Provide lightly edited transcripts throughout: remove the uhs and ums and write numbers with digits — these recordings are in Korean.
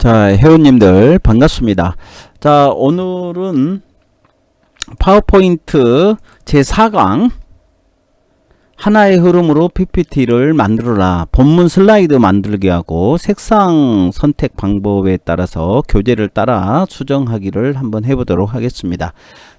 자, 회원님들 반갑습니다. 자, 오늘은 파워포인트 제4강 하나의 흐름으로 PPT를 만들어라. 본문 슬라이드 만들기 하고 색상 선택 방법에 따라서 교재를 따라 수정하기를 한번 해보도록 하겠습니다.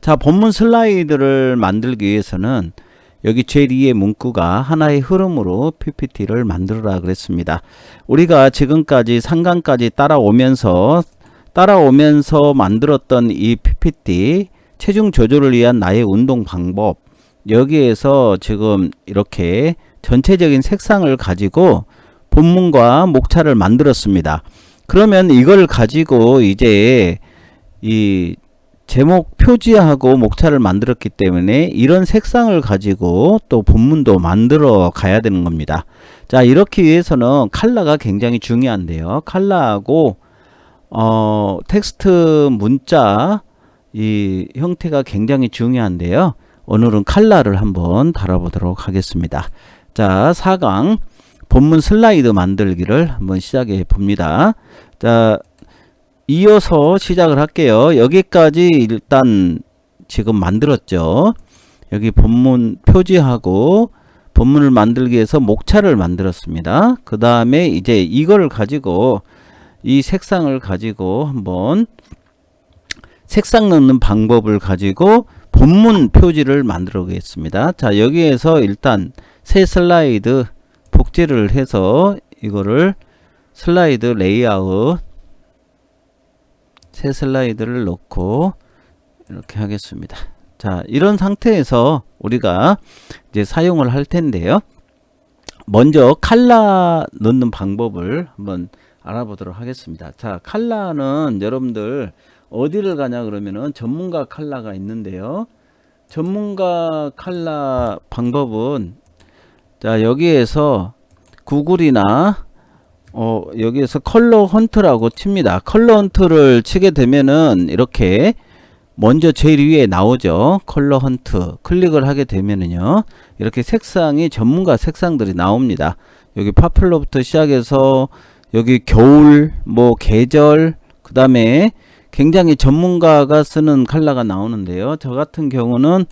자, 본문 슬라이드를 만들기 위해서는 여기 제2의 문구가 하나의 흐름으로 PPT를 만들어라 그랬습니다. 우리가 지금까지 상강까지 따라오면서 만들었던 이 PPT 체중 조절을 위한 나의 운동 방법, 여기에서 지금 이렇게 전체적인 색상을 가지고 본문과 목차를 만들었습니다. 그러면 이걸 가지고 이제 이 제목 표지하고 목차를 만들었기 때문에 이런 색상을 가지고 또 본문도 만들어 가야 되는 겁니다. 자, 이렇게 위해서는 컬러가 굉장히 중요한데요. 컬러하고 텍스트 문자 이 형태가 굉장히 중요한데요. 오늘은 컬러를 한번 다뤄보도록 하겠습니다. 자, 4강 본문 슬라이드 만들기를 한번 시작해 봅니다. 자, 이어서 시작을 할게요. 여기까지 일단 지금 만들었죠. 여기 본문 표지하고 본문을 만들기 위해서 목차를 만들었습니다. 그 다음에 이제 이걸 가지고 이 색상을 가지고 한번 색상 넣는 방법을 가지고 본문 표지를 만들어 보겠습니다. 자, 여기에서 일단 새 슬라이드 복제를 해서 이거를 슬라이드 레이아웃 새 슬라이드를 넣고 이렇게 하겠습니다. 자, 이런 상태에서 우리가 이제 사용을 할 텐데요. 먼저 컬러 넣는 방법을 한번 알아보도록 하겠습니다. 자, 컬러는 여러분들 어디를 가냐 그러면은 전문가 컬러가 있는데요. 전문가 컬러 방법은 자, 여기에서 구글이나 여기에서 컬러 헌트라고 칩니다. 컬러 헌트를 치게 되면은 이렇게 먼저 제일 위에 나오죠. 컬러 헌트 클릭을 하게 되면은요, 이렇게 색상이 전문가 색상들이 나옵니다. 여기 파플러부터 시작해서 여기 겨울 뭐 계절 그 다음에 굉장히 전문가가 쓰는 컬러가 나오는데요. 저 같은 경우는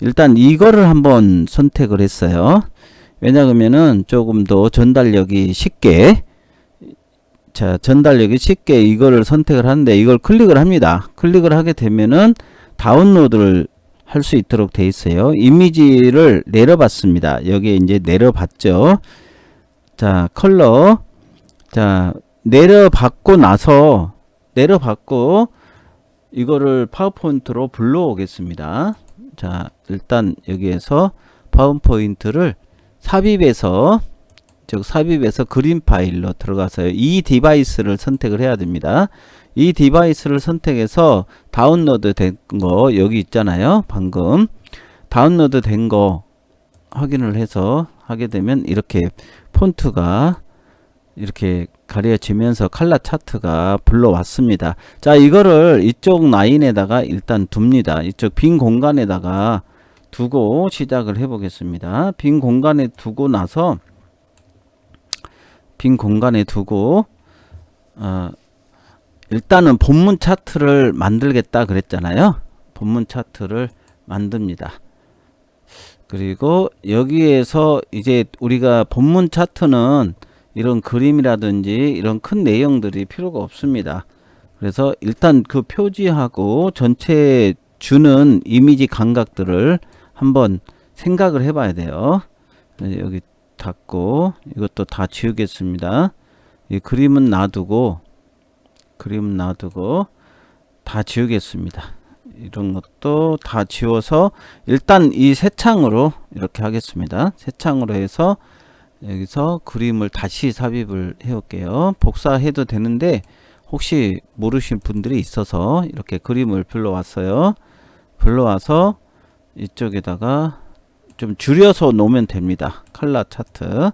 일단 이거를 한번 선택을 했어요. 왜냐하면은 조금 더 전달력이 쉽게 이거를 선택을 하는데, 이걸 클릭을 합니다. 클릭을 하게 되면은 다운로드를 할 수 있도록 돼 있어요. 이미지를 내려봤습니다. 여기에 이제 내려봤죠. 자, 컬러. 자, 내려받고 이거를 파워포인트로 불러오겠습니다. 자, 일단 여기에서 파워포인트를 삽입해서 그림 파일로 들어가서요. 이 디바이스를 선택을 해야 됩니다. 이 디바이스를 선택해서 다운로드 된 거 여기 있잖아요. 방금 다운로드 된 거 확인을 해서 하게 되면 이렇게 폰트가 이렇게 가려지면서 컬러 차트가 불러왔습니다. 자, 이거를 이쪽 라인에다가 일단 둡니다. 이쪽 빈 공간에다가 두고 시작을 해 보겠습니다. 빈 공간에 두고 나서 일단은 본문 차트를 만들겠다 그랬잖아요. 본문 차트를 만듭니다. 그리고 여기에서 이제 우리가 본문 차트는 이런 그림이라든지 이런 큰 내용들이 필요가 없습니다. 그래서 일단 그 표지하고 전체 주는 이미지 감각들을 한번 생각을 해 봐야 돼요. 여기 닫고 이것도 다 지우겠습니다. 이 그림은 놔두고 다 지우겠습니다. 이런 것도 다 지워서 일단 이 새 창으로 이렇게 하겠습니다. 새 창으로 해서 여기서 그림을 다시 삽입을 해 올게요. 복사해도 되는데 혹시 모르실 분들이 있어서 이렇게 그림을 불러왔어요. 불러와서 이쪽에다가 좀 줄여서 놓으면 됩니다. 컬러 차트.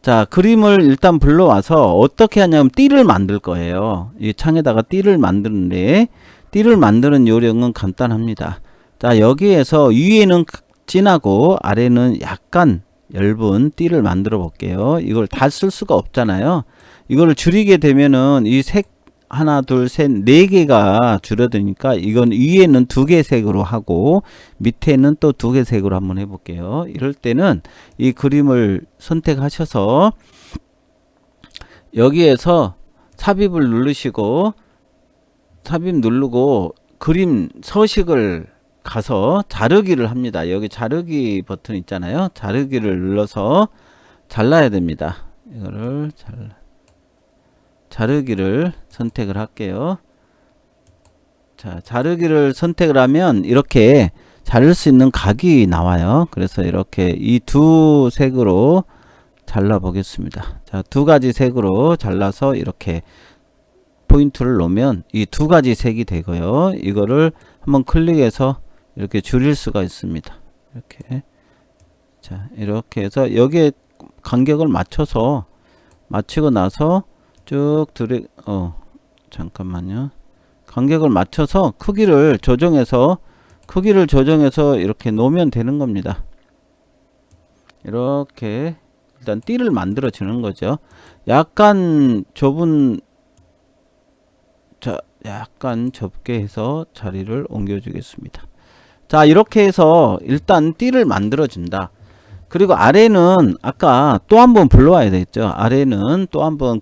자, 그림을 일단 불러와서 어떻게 하냐면 띠를 만들 거예요. 이 창에다가 띠를 만드는데, 띠를 만드는 요령은 간단합니다. 자, 여기에서 위에는 진하고 아래는 약간 얇은 띠를 만들어 볼게요. 이걸 다 쓸 수가 없잖아요. 이거를 줄이게 되면은 이 색 하나, 둘, 셋, 네 개가 줄어드니까 이건 위에는 두 개 색으로 하고 밑에는 또 두 개 색으로 한번 해볼게요. 이럴 때는 이 그림을 선택하셔서 여기에서 삽입을 누르시고 삽입 누르고 그림 서식을 가서 자르기를 합니다. 여기 자르기 버튼 있잖아요. 자르기를 눌러서 잘라야 됩니다. 이거를 자르기를 선택을 할게요. 자, 자르기를 선택을 하면 이렇게 자를 수 있는 각이 나와요. 그래서 이렇게 이 두 색으로 잘라 보겠습니다. 자, 두 가지 색으로 잘라서 이렇게 포인트를 놓으면 이 두 가지 색이 되고요. 이거를 한번 클릭해서 이렇게 줄일 수가 있습니다. 이렇게. 자, 이렇게 해서 여기에 간격을 맞춰서 맞추고 나서 쭉 잠깐만요. 간격을 맞춰서 크기를 조정해서 이렇게 놓으면 되는 겁니다. 이렇게 일단 띠를 만들어 주는 거죠. 약간 약간 좁게 해서 자리를 옮겨 주겠습니다. 자, 이렇게 해서 일단 띠를 만들어 준다. 그리고 아래는 아까 또 한번 불러와야 되겠죠. 아래는 또 한번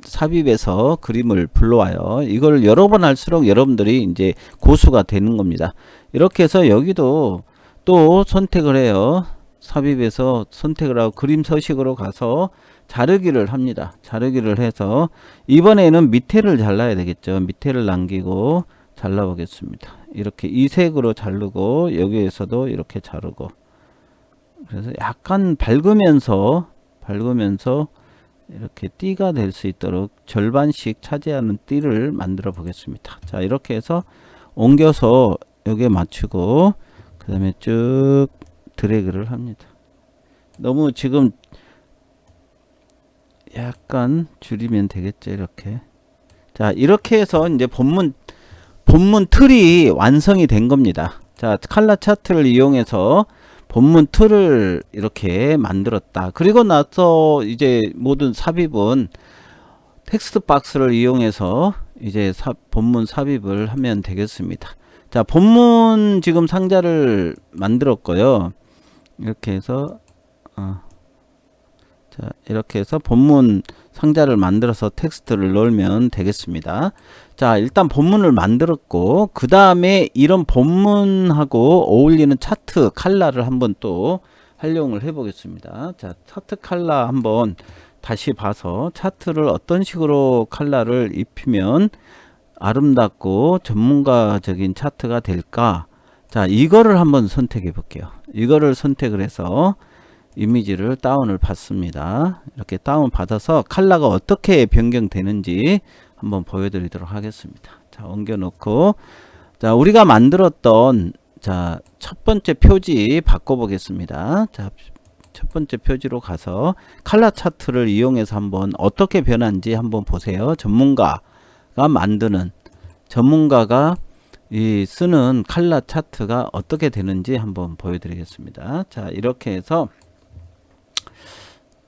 삽입해서 그림을 불러와요. 이걸 여러 번 할수록 여러분들이 이제 고수가 되는 겁니다. 이렇게 해서 여기도 또 선택을 해요. 삽입해서 선택을 하고 그림 서식으로 가서 자르기를 합니다. 자르기를 해서 이번에는 밑에를 잘라야 되겠죠. 밑에를 남기고 잘라 보겠습니다. 이렇게 이 색으로 자르고 여기에서도 이렇게 자르고, 그래서 약간 밝으면서 이렇게 띠가 될 수 있도록 절반씩 차지하는 띠를 만들어 보겠습니다. 자, 이렇게 해서 옮겨서 여기에 맞추고 그 다음에 쭉 드래그를 합니다. 너무 지금 약간 줄이면 되겠죠. 이렇게. 자, 이렇게 해서 이제 본문 틀이 완성이 된 겁니다. 자, 칼라 차트를 이용해서 본문 틀을 이렇게 만들었다. 그리고 나서 이제 모든 삽입은 텍스트 박스를 이용해서 이제 본문 삽입을 하면 되겠습니다. 자, 본문 지금 상자를 만들었고요. 이렇게 해서 자, 이렇게 해서 본문 상자를 만들어서 텍스트를 넣으면 되겠습니다. 자, 일단 본문을 만들었고 그 다음에 이런 본문하고 어울리는 차트 컬러를 한번 또 활용을 해 보겠습니다. 자, 차트 컬러 한번 다시 봐서 차트를 어떤 식으로 컬러를 입히면 아름답고 전문가적인 차트가 될까. 자, 이거를 한번 선택해 볼게요. 이거를 선택을 해서 이미지를 다운을 받습니다. 이렇게 다운 받아서 컬러가 어떻게 변경되는지 한번 보여드리도록 하겠습니다. 자, 옮겨 놓고, 자, 우리가 만들었던 첫 번째 표지 바꿔 보겠습니다. 자, 첫 번째 표지로 가서 컬러 차트를 이용해서 한번 어떻게 변한지 한번 보세요. 전문가가 쓰는 컬러 차트가 어떻게 되는지 한번 보여드리겠습니다. 자, 이렇게 해서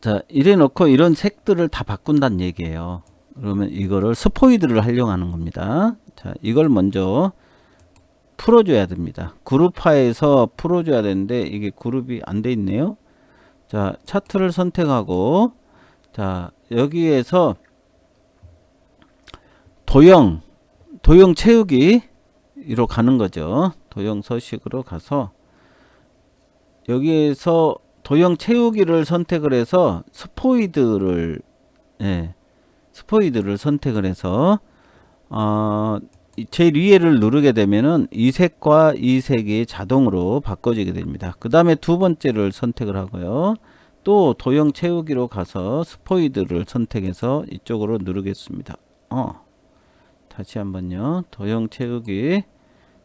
자, 이래 놓고 이런 색들을 다 바꾼다는 얘기예요. 그러면 이거를 스포이드를 활용하는 겁니다. 자, 이걸 먼저 풀어줘야 됩니다. 그룹화해서 풀어줘야 되는데 이게 그룹이 안 돼 있네요. 자, 차트를 선택하고, 자, 여기에서 도형 채우기로 가는 거죠. 도형 서식으로 가서 여기에서 도형 채우기를 선택을 해서 스포이드를 선택을 해서 제일 위에를 누르게 되면은 이 색과 이 색이 자동으로 바꿔지게 됩니다. 그 다음에 두 번째를 선택을 하고요. 또 도형 채우기로 가서 스포이드를 선택해서 이쪽으로 누르겠습니다. 다시 한번요. 도형 채우기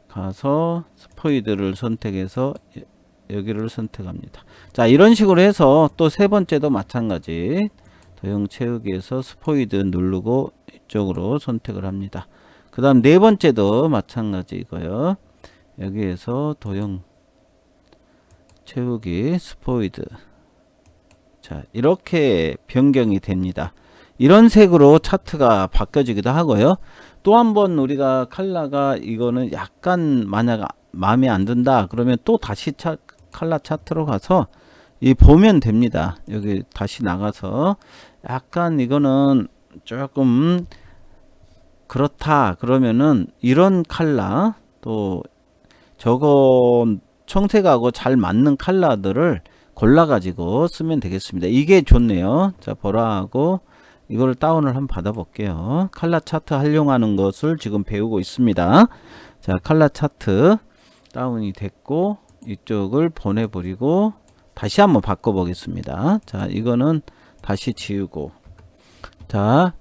가서 스포이드를 선택해서 여기를 선택합니다. 자, 이런 식으로 해서 또 세 번째도 마찬가지 도형 채우기에서 스포이드 누르고 이쪽으로 선택을 합니다. 그 다음 네 번째도 마찬가지고요. 여기에서 도형 채우기 스포이드. 자, 이렇게 변경이 됩니다. 이런 색으로 차트가 바뀌어지기도 하고요. 또 한 번 우리가 컬러가 이거는 약간 만약 마음에 안 든다 그러면 또 다시 컬러 차트로 가서 이 보면 됩니다. 여기 다시 나가서 약간 이거는 조금 그렇다 그러면은 이런 컬러 또 저거 청색하고 잘 맞는 컬러들을 골라 가지고 쓰면 되겠습니다. 이게 좋네요. 자, 보라하고 이거를 다운을 한번 받아 볼게요. 컬러 차트 활용하는 것을 지금 배우고 있습니다. 자, 컬러 차트 다운이 됐고 이쪽을 보내버리고 다시 한번 바꿔 보겠습니다. 자, 이거는 다시 지우고, 자,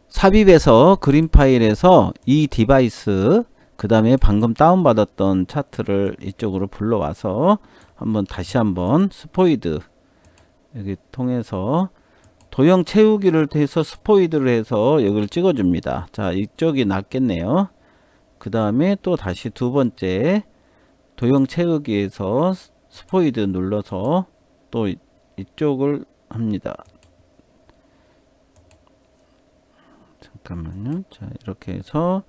삽입에서 그림 파일에서 이 디바이스 그 다음에 방금 다운받았던 차트를 이쪽으로 불러와서 한번 다시 한번 스포이드 여기 통해서 도형 채우기를 해서 스포이드를 해서 여기를 찍어줍니다. 자, 이쪽이 낫겠네요. 그 다음에 또 다시 두 번째 도형 채우기에서 스포이드 눌러서 또 이쪽을 합니다. 잠깐만요. 자, 이렇게 해서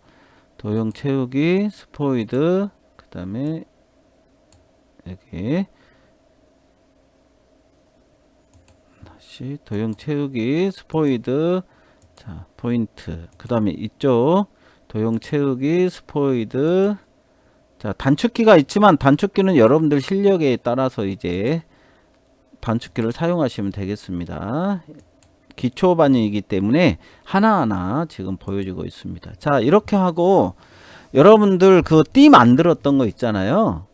도형 채우기 스포이드 그 다음에 여기 다시 도형 채우기 스포이드, 자, 포인트 그 다음에 이쪽 도형 채우기 스포이드. 자, 단축키가 있지만 단축키는 여러분들 실력에 따라서 이제 단축키를 사용하시면 되겠습니다. 기초반이기 때문에 하나하나 지금 보여주고 있습니다. 자, 이렇게 하고 여러분들 그 띠 만들었던 거 있잖아요.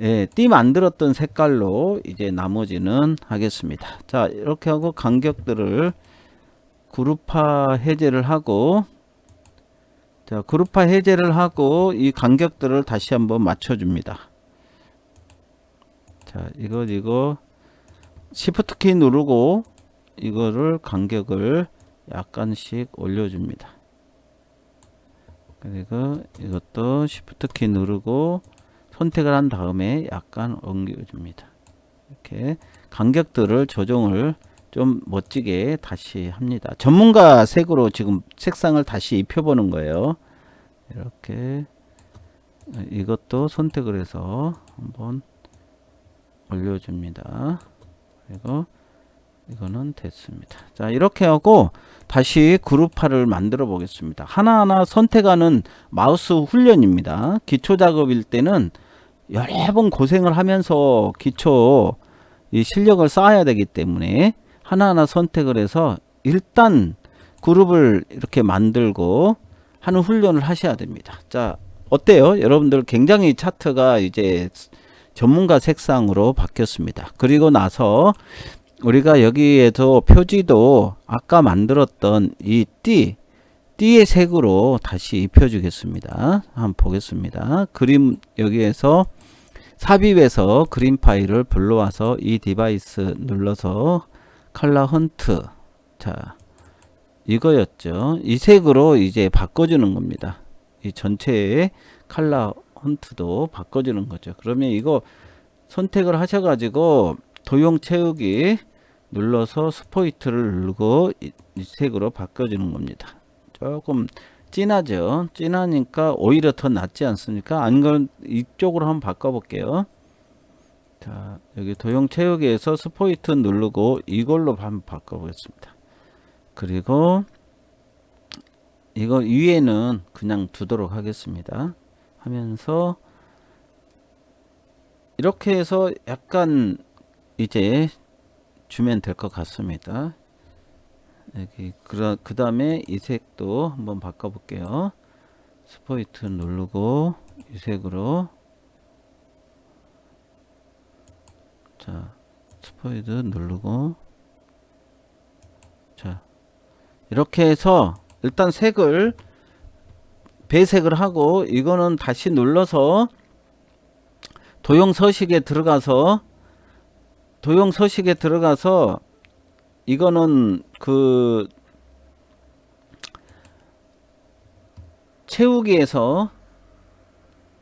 예, 띠 만들었던 색깔로 이제 나머지는 하겠습니다. 자, 이렇게 하고 간격들을 그룹화 해제를 하고, 자, 그룹화 해제를 하고 이 간격들을 다시 한번 맞춰줍니다. 자, 이거 시프트 키 누르고 이거를 간격을 약간씩 올려줍니다. 그리고 이것도 시프트 키 누르고 선택을 한 다음에 약간 옮겨줍니다. 이렇게 간격들을 조정을 좀 멋지게 다시 합니다. 전문가 색으로 지금 색상을 다시 입혀보는 거예요. 이렇게 이것도 선택을 해서 한번 올려줍니다. 그리고 이거는 됐습니다. 자, 이렇게 하고 다시 그룹화를 만들어 보겠습니다. 하나하나 선택하는 마우스 훈련입니다. 기초 작업일 때는 여러 번 고생을 하면서 기초 이 실력을 쌓아야 되기 때문에 하나하나 선택을 해서 일단 그룹을 이렇게 만들고 하는 훈련을 하셔야 됩니다. 자, 어때요? 여러분들 굉장히 차트가 이제 전문가 색상으로 바뀌었습니다. 그리고 나서 우리가 여기에서 표지도 아까 만들었던 이 띠의 색으로 다시 입혀주겠습니다. 한번 보겠습니다. 그림 여기에서 삽입해서 그림 파일을 불러와서 이 디바이스 눌러서 컬러 헌트, 자, 이거였죠. 이 색으로 이제 바꿔주는 겁니다. 이 전체의 컬러 헌트도 바꿔주는 거죠. 그러면 이거 선택을 하셔가지고 도형 채우기 눌러서 스포이트를 누르고 이 색으로 바꿔주는 겁니다. 조금 진하죠. 진하니까 오히려 더 낫지 않습니까? 아니면 이쪽으로 한번 바꿔볼게요. 자, 여기 도형 채우기에서 스포이트 누르고 이걸로 한번 바꿔보겠습니다. 그리고 이거 위에는 그냥 두도록 하겠습니다. 하면서 이렇게 해서 약간 이제 주면 될 것 같습니다. 여기 그 다음에 이 색도 한번 바꿔볼게요. 스포이트 누르고 이 색으로, 자, 스포이트 누르고, 자, 이렇게 해서 일단 색을 배색을 하고 이거는 다시 눌러서 도형 서식에 들어가서 이거는 그 채우기에서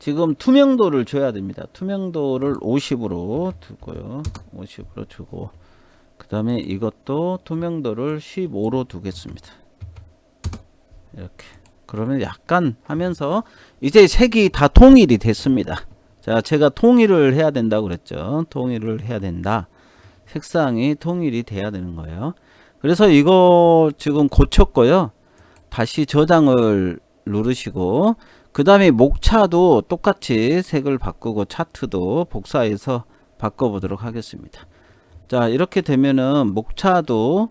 지금 투명도를 줘야 됩니다. 투명도를 50으로 두고요. 50으로 주고 그 다음에 이것도 투명도를 15로 두겠습니다. 이렇게. 그러면 약간 하면서 이제 색이 다 통일이 됐습니다. 자, 제가 통일을 해야 된다고 그랬죠. 통일을 해야 된다. 색상이 통일이 돼야 되는 거예요. 그래서 이거 지금 고쳤고요. 다시 저장을 누르시고 그 다음에 목차도 똑같이 색을 바꾸고 차트도 복사해서 바꿔보도록 하겠습니다. 자, 이렇게 되면은 목차도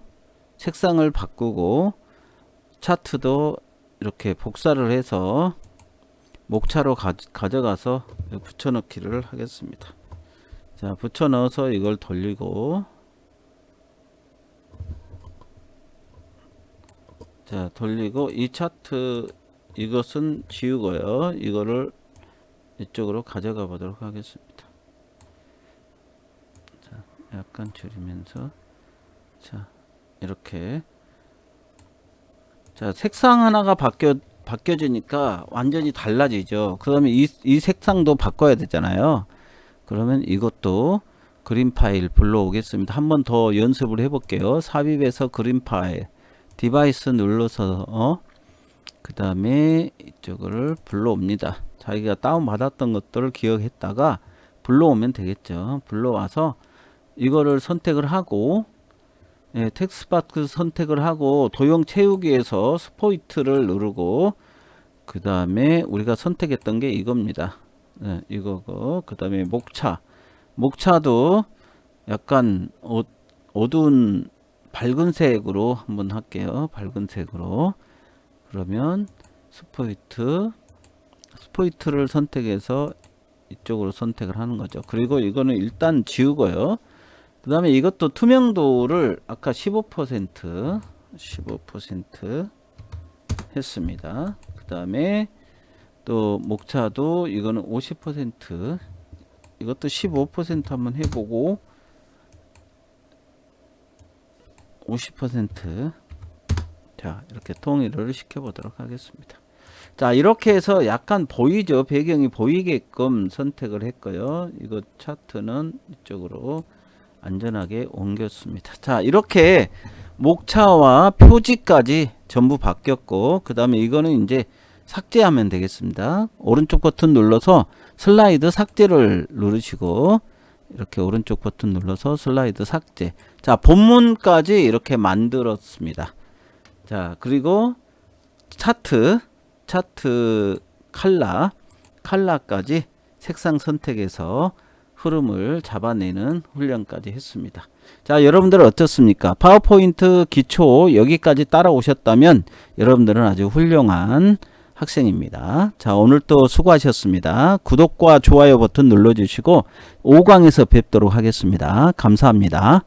색상을 바꾸고 차트도 이렇게 복사를 해서 목차로 가져가서 붙여넣기를 하겠습니다. 자, 붙여넣어서 이걸 돌리고, 자, 돌리고 이 차트 이것은 지우고요. 이거를 이쪽으로 가져가 보도록 하겠습니다. 자, 약간 줄이면서, 자, 이렇게. 자, 색상 하나가 바뀌어지니까 완전히 달라지죠. 그러면 이 색상도 바꿔야 되잖아요. 그러면 이것도 그림 파일 불러오겠습니다. 한 번 더 연습을 해볼게요. 삽입해서 그림 파일, 디바이스 눌러서 그 다음에 이쪽을 불러옵니다. 자기가 다운받았던 것들을 기억했다가 불러오면 되겠죠. 불러와서 이거를 선택을 하고, 예, 텍스트박스 선택을 하고 도형 채우기에서 스포이트를 누르고 그 다음에 우리가 선택했던 게 이겁니다. 네, 이거고 그 다음에 목차도 약간 어두운 밝은 색으로 한번 할게요. 밝은 색으로. 그러면 스포이트를 선택해서 이쪽으로 선택을 하는 거죠. 그리고 이거는 일단 지우고요. 그 다음에 이것도 투명도를 아까 15% 했습니다. 그 다음에 또 목차도 이거는 50%, 이것도 15% 한번 해보고 50%. 자, 이렇게 통일을 시켜보도록 하겠습니다. 자, 이렇게 해서 약간 보이죠? 배경이 보이게끔 선택을 했고요. 이거 차트는 이쪽으로 안전하게 옮겼습니다. 자, 이렇게 목차와 표지까지 전부 바뀌었고 그 다음에 이거는 이제 삭제하면 되겠습니다. 오른쪽 버튼 눌러서 슬라이드 삭제를 누르시고 이렇게 오른쪽 버튼 눌러서 슬라이드 삭제. 자, 본문까지 이렇게 만들었습니다. 자, 그리고 차트 칼라까지 색상 선택해서 흐름을 잡아내는 훈련까지 했습니다. 자, 여러분들은 어떻습니까? 파워포인트 기초 여기까지 따라오셨다면 여러분들은 아주 훌륭한 학생입니다. 자, 오늘도 수고하셨습니다. 구독과 좋아요 버튼 눌러주시고 5강에서 뵙도록 하겠습니다. 감사합니다.